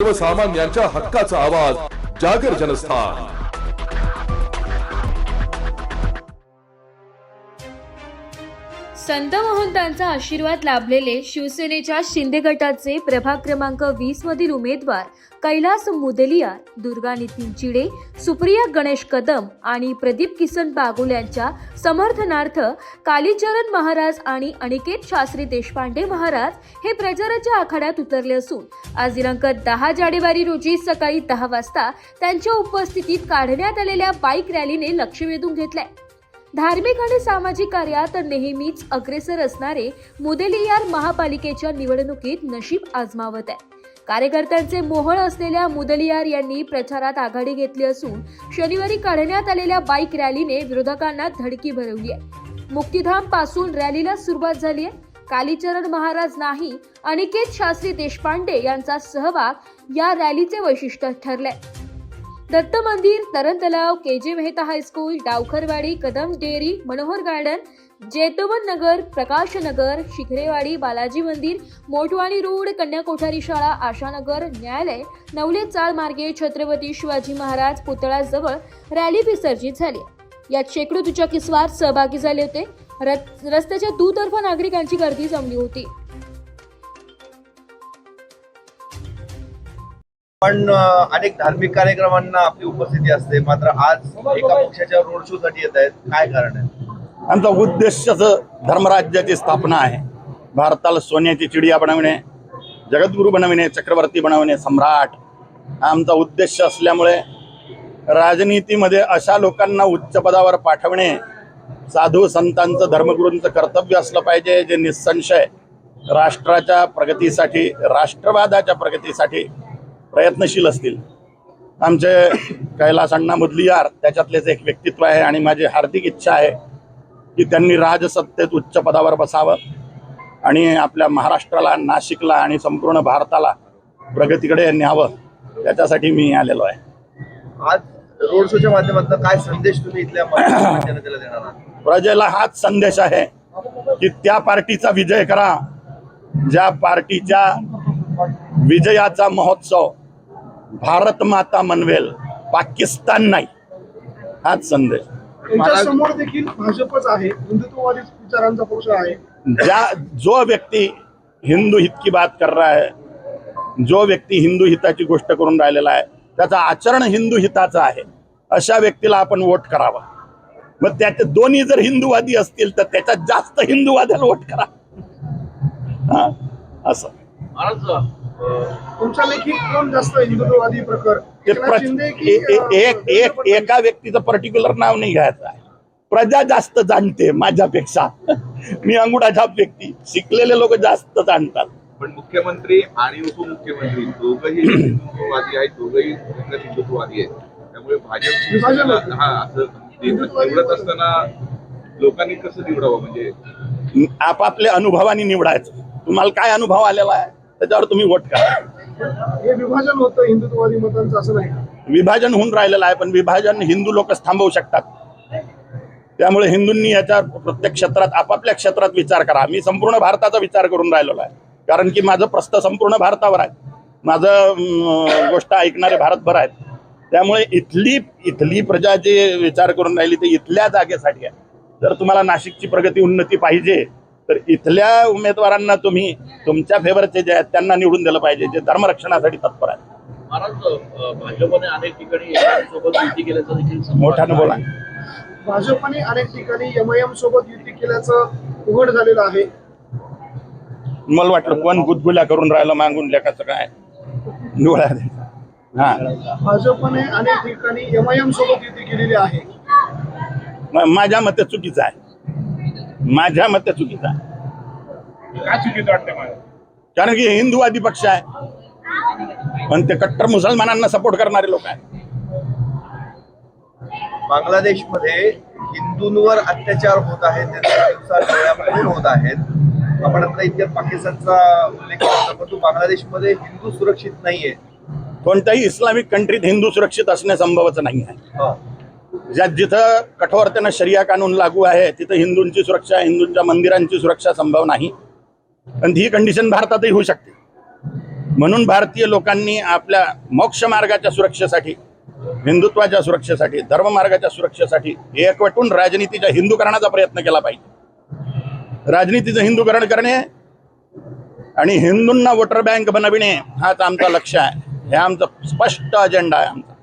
सर्वसामान्यांच्या हक्काचा आवाज जागर जनस्थान। संत महंतांचा आशीर्वाद लाभलेले शिवसेनेच्या शिंदे गटाचे प्रभाग क्रमांक 20 मधील उमेदवार कैलास मुदलियार, दुर्गा नितीन चिडे, सुप्रिया गणेश कदम आणि प्रदीप किसन बागुल यांच्या समर्थनार्थ कालीचरण महाराज आणि अनिकेत शास्त्री देशपांडे महाराज हे प्रचाराच्या आखाड्यात उतरले असून आज दिनांक 10 जानेवारी रोजी सकाळी 10 वाजता त्यांच्या उपस्थितीत काढण्यात आलेल्या बाईक रॅलीने लक्ष वेधून घेतले। धार्मिक आणि सामाजिक कार्यात नेहमीच अग्रेसर असणारे मुदलियार महापालिकेच्या निवडणुकीत नशीब आजमावत आहे। कार्यकर्त्यांचे मोहळ असलेल्या मुदलियार यांनी प्रचारात आघाडी घेतली असून शनिवारी काढण्यात आलेल्या बाईक रॅलीने विरोधकांना धडकी भरवली आहे। मुक्तिधाम पासून रॅलीला सुरुवात झाली आहे। कालीचरण महाराज नाही, अनिकेत शास्त्री देशपांडे यांचा सहभाग या रॅलीचे वैशिष्ट्य ठरले। दत्त मंदिर, तरण तलाव, KJ Mehta high school, Dawkharwadi, Kadam dairy, Manohar garden, Jaitvan Nagar, Prakash Nagar, Shikhrewadi, Balaji Mandir, Mothwani road, कन्या कोठारी शाळा, आशानगर, न्यायालय, नवले चाळ मार्गे छत्रपती शिवाजी महाराज पुतळ्याजवळ रॅली विसर्जित झाली। यात शेकडो दुचाकीस्वार सहभागी झाले होते। रस्त्याच्या दुतर्फा नागरिकांची गर्दी जमली होती। पण अनेक धार्मिक कार्यक्रमांना आपली उपस्थिती असते, मात्र आज एका पक्षाच्या रोड शो साठी येत आहेत, काय कारण आहे? आमचा उद्देशच धर्मराज्याची स्थापना आहे। भारताला सोन्याची चिडिया बनवणे, जगद्गुरू बनवणे, चक्रवर्ती बनवणे, सम्राट आमचा उद्देश असल्यामुळे राजनीतीमध्ये अशा लोकांना उच्च पदावर पाठवणे साधू संतांचं, धर्मगुरूंचं कर्तव्य असलं पाहिजे, जे निसंशय राष्ट्राच्या प्रगतीसाठी, राष्ट्रवादाच्या प्रगतीसाठी प्रयत्नशील असतील। आमचे कैलास अण्णा मुदलियार त्याच्यातलेच एक व्यक्तित्व आहे आणि माझी हार्दिक इच्छा आहे की त्यांनी राजसत्तेत उच्च पदावर बसावं आणि आपल्या महाराष्ट्राला, नाशिकला आणि संपूर्ण भारताला प्रगतीकडे न्यावं, त्याच्यासाठी मी आलेलो आहे। आज रोड शोच्या माध्यमातून काय संदेश तुम्ही इथल्या जनतेला देणार आहात? प्रजेला हाच संदेश आहे की त्या पार्टीचा विजय करा ज्या पार्टीच्या विजयाचा महोत्सव भारत माता मनवेल, पाकिस्तान नाही, हाच संदेश। त्यांच्या समोर देखील भाजपच आहे, हिंदुत्ववादी विचारांचा पक्ष आहे। जो व्यक्ती हिंदू हित की बात कर रहा है, जो व्यक्ती हिंदू हिताची गोष्ट करून राहिलेला आहे, त्याचं आचरण हिंदू हिताचं आहे, अशा व्यक्तीला आपण वोट करावा। मग त्याचे दोन्ही जर हिंदूवादी असतील तर त्याच्यात जास्त हिंदूवाद्याला वोट करा, असं। तुमच्या लेखी कोण जास्त हिंदुत्ववादी प्रकार? एका व्यक्तीचं पर्टिक्युलर नाव नाही घ्यायचं आहे। प्रजा जास्त जाणते माझ्यापेक्षा। मी अंगुठाछाप व्यक्ती, शिकलेले लोक जास्त जाणतात। पण मुख्यमंत्री आणि उपमुख्यमंत्री दोघंही हिंदुत्ववादी आहेत, दोघंही हिंदुत्ववादी आहेत, त्यामुळे भाजप असं निवडत असताना लोकांनी कसं निवडावं? म्हणजे आपापल्या अनुभवाने निवडायचं। तुम्हाला काय अनुभव आलेला आहे त्याच्यावर तुम्ही वोट करा। हे विभाजन होतं हिंदुत्ववादी मतांचं, असं नाही? विभाजन होऊन राहिलेलं आहे, पण विभाजन हिंदू लोकच थांबवू शकतात। त्यामुळे हिंदूंनी याच्या प्रत्येक क्षेत्रात, आपापल्या क्षेत्रात विचार करा। मी संपूर्ण भारताचा विचार करून राहिलेलो आहे, कारण की माझं प्रस्थ संपूर्ण भारतावर आहे, माझं गोष्ट ऐकणारे भारतभर आहेत। त्यामुळे इथली प्रजा जे विचार करून राहिली ते इथल्या जागेसाठी आहे। जर तुम्हाला नाशिकची प्रगती, उन्नती पाहिजे तर इथल्या उमेदवारांना तुम्ही तुमच्या फेवरचे जे आहेत त्यांना निवडून दिलं पाहिजे, जे धर्मरक्षणासाठी तत्पर आहेत। महाराज, भाजपने अनेक ठिकाणी सोबत युती केल्याचं देखील मोठ्यानं बोला। भाजपने अनेक ठिकाणी एमआयएम सोबत युती केल्याचं उघड झालेलं आहे। मला वाटलं कोण गुदगुल्या करून राहिलं मागून, लेखाचं काय डोळ्यात। भाजपने अनेक ठिकाणी एमआयएम सोबत युती केलेली आहे। माझ्या मते चुकीचं आहे, माझ्या मते चुकीचं आहे। काय चुकीचं वाटतं मला? कारण की हिंदूवादी पक्ष आहे पण ते कट्टर मुसलमानांना सपोर्ट करणारे लोक आहेत। बांगलादेशमध्ये हिंदूंवर अत्याचार होत आहेत, त्यांच्या दिवसात खून होत आहेत। आपण आता इथे पाकिस्तानचा उल्लेख केला, परंतु बांगलादेशमध्ये हिंदू सुरक्षित नाहीये। कोणत्याही इस्लामिक कंट्रीत हिंदू सुरक्षित असणे संभवच नाही आहे। जिथं कठोरतेनं शरिया कानून लागू आहे तिथं हिंदूंची सुरक्षा, हिंदूंच्या मंदिरांची सुरक्षा संभव नाही, पण ही कंडिशन भारतातही होऊ शकते। म्हणून भारतीय लोकांनी आपल्या मोक्ष मार्गाच्या सुरक्षेसाठी, हिंदुत्वाच्या सुरक्षेसाठी, धर्ममार्गाच्या सुरक्षेसाठी एकवटून राजनीतीच्या हिंदूकरणाचा प्रयत्न केला पाहिजे. राजनीतीचं हिंदूकरण करणे आणि हिंदूंना वोटर बँक बनविणे हाच आमचा लक्ष्य आहे. हे आमचं स्पष्ट अजेंडा आहे आमचा,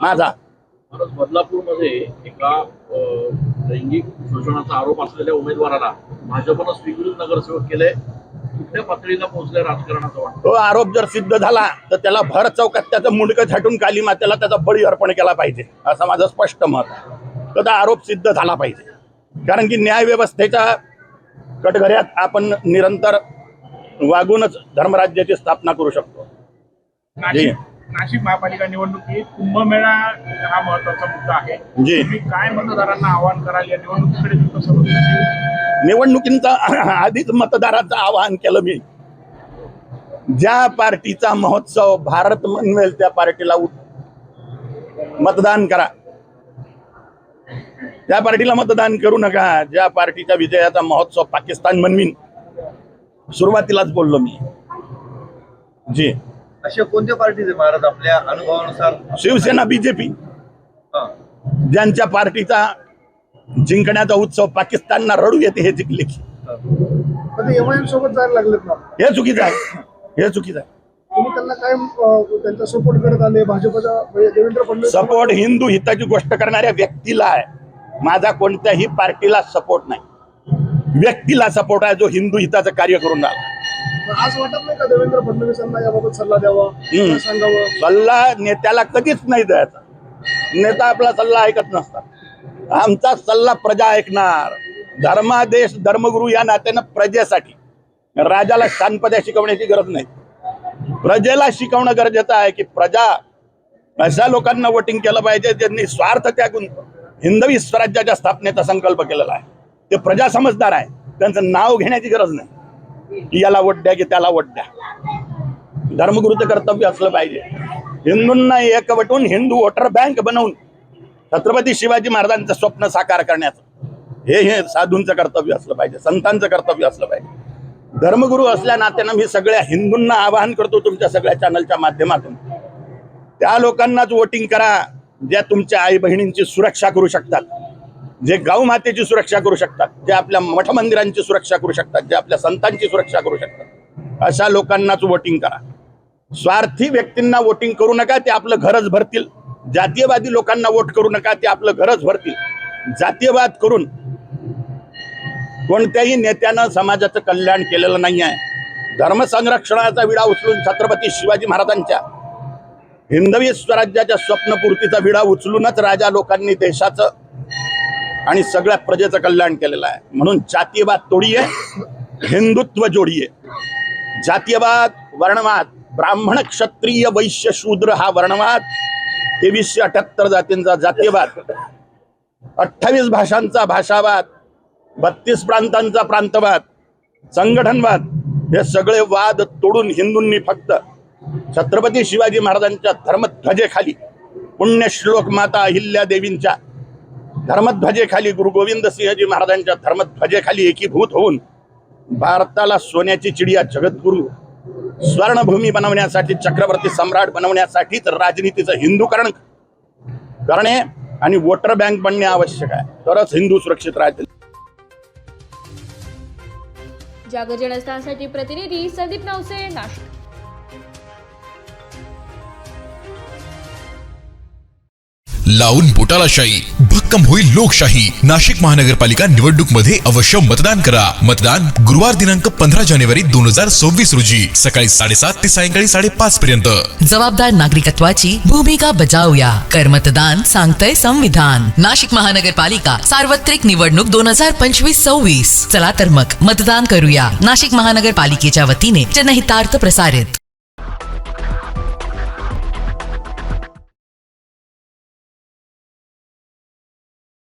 माझा. बदलापूरमध्ये एका लैंगिक शोषणाचा आरोप असलेल्या उमेदवाराला भाजपनं स्वीकृत नगरसेवक केले. कुठल्या पातळीला पोहोचल्या राजकारणाचं वाटतं? तो आरोप जर सिद्ध झाला तर त्याला भर चौकात त्याचं मुंडकं छाटून काली मातेला त्याचा बळी अर्पण केला पाहिजे, असं माझं स्पष्ट मत आहे. तर आरोप सिद्ध झाला पाहिजे, कारण की न्यायव्यवस्थेच्या कटघऱ्यात आपण निरंतर वागूनच धर्मराज्याची स्थापना करू शकतो. नाशिक महापालिका निवडणुकीत कुंभमेळा हा महत्वाचा मुद्दा आहे. जी. तुम्ही काय मतदारांना आवाहन कराल या निवडणुकीकडे कसं बघता? निवडणुकींचा आधीच मतदाराचं आवाहन केलं मी. ज्या पार्टीचा महोत्सव भारत मनवेल त्या पार्टीला मतदान करा, त्या पार्टीला मतदान करू नका. ज्या पार्टीच्या विजयाचा महोत्सव पाकिस्तान मनवीन, सुरुवातीलाच बोललो मी. जी. अशा कोणत्या पार्टीज आहे महाराज आपल्या अनुभवानुसार? शिवसेना, बीजेपी, ज्यांच्या पार्टीचा जिंकण्याचा उत्सव पाकिस्तानला रडू येते हे जिंकले की. एमआयएम सोबत जायला लागलेत ना, हे चुकीचं आहे, हे चुकीचं आहे. तुम्ही त्यांना काय त्यांचा सपोर्ट करत आले? भाजपचा देवेंद्र फडणवीस सपोर्ट हिंदू हिताची गोष्ट करणाऱ्या व्यक्तीला आहे. माझा कोणत्याही पार्टीला सपोर्ट नाही, व्यक्तीला सपोर्ट आहे जो हिंदू हिताचं कार्य करून राहिला. आज वाटत नाही का देवेंद्र फडणवीसांना याबाबत सल्ला द्यावा, सांगावं? सल्ला नेत्याला कधीच नाही द्यायचा. नेता आपला सल्ला ऐकत नसतात. आमचा सल्ला प्रजा ऐकणार. धर्मादेश धर्मगुरू या नात्यानं प्रजेसाठी, राजाला शानपद्या शिकवण्याची गरज नाही, प्रजेला शिकवणं गरजेचं आहे की प्रजा अशा लोकांना वोटिंग केलं पाहिजे ज्यांनी स्वार्थ त्यागून हिंदवी स्वराज्याच्या स्थापनेचा संकल्प केलेला आहे. ते प्रजा समजदार आहे, त्यांचं नाव घेण्याची गरज नाही की याला वोट द्या की त्याला वोट द्या. धर्मगुरूचं कर्तव्य असलं पाहिजे हिंदूंना एकवटून हिंदू वोटर बँक बनवून छत्रपती शिवाजी महाराजांचं स्वप्न साकार करण्याचं. हे साधूंचं कर्तव्य असलं पाहिजे, संतांचं कर्तव्य असलं पाहिजे. धर्मगुरू असल्या नात्यानं मी सगळ्या हिंदूंना आवाहन करतो तुमच्या सगळ्या चॅनलच्या माध्यमातून, त्या लोकांनाच वोटिंग करा ज्या तुमच्या आई बहिणींची सुरक्षा करू शकतात, जे गाव मातेची सुरक्षा करू शकतात, जे आपल्या मठ मंदिरांची सुरक्षा करू शकतात, जे आपल्या संतांची सुरक्षा करू शकतात. अशा लोकांनाच वोटिंग करा. स्वार्थी व्यक्तींना वोटिंग करू नका, ते आपलं घरच भरतील. जातीयवादी लोकांना वोट करू नका, ते आपलं घरच भरतील. जातीयवाद करून कोणत्याही नेत्यानं समाजाचं कल्याण केलेलं नाही आहे. धर्मसंरक्षणाचा विडा उचलून छत्रपती शिवाजी महाराजांच्या हिंदवी स्वराज्याच्या स्वप्नपूर्तीचा विडा उचलूनच राजा लोकांनी देशाचं आणि सगळ्या प्रजेचं कल्याण केलेलं आहे. म्हणून जातीयवाद तोडीये, हिंदुत्व जोडीये. जातीयवाद, वर्णवाद, ब्राह्मण क्षत्रिय वैश्य शूद्र हा वर्णवाद, 2378 जातींचा जातीयवाद, 28 भाषांचा भाषावाद, 32 प्रांतांचा प्रांतवाद, संघटनवाद, हे सगळे वाद तोडून हिंदूंनी फक्त छत्रपती शिवाजी महाराजांच्या धर्मध्वजेखाली, पुण्यश्लोक माता अहिल्या देवींच्या धर्मध्वजेखाली, गुरु गोविंद सिंहजी महाराजांच्या धर्मध्वजेखाली एकीभूत होऊन भारताला सोन्याची चिडिया, जगद्गुरू, स्वर्णभूमी बनवण्यासाठी, चक्रवर्ती सम्राट बनवण्यासाठीच राजनीतीचं हिंदूकरण करणे आणि वोटर बँक बनणे आवश्यक आहे. तरच हिंदू सुरक्षित राहतील. जागर जनस्थानसाठी प्रतिनिधी संदीप नवसे, नाशिक. लावून बोटाला शाही, भक्कम होईल लोकशाही. नाशिक महानगरपालिका निवडणूक मध्ये अवश्य मतदान करा. मतदान गुरुवार दिनांक 15 जानेवारी 2024 रोजी सकाळी 7:30 ते सायंकाळी 5:30 पर्यंत. जबाबदार नागरिकत्वाची भूमिका बजावूया. कर मतदान सांगतंय संविधान. नाशिक महानगरपालिका सार्वत्रिक निवडणूक 2025-26. चला तर मग मतदान करूया. नाशिक महानगरपालिकेच्या वतीने जनहितार्थ प्रसारित.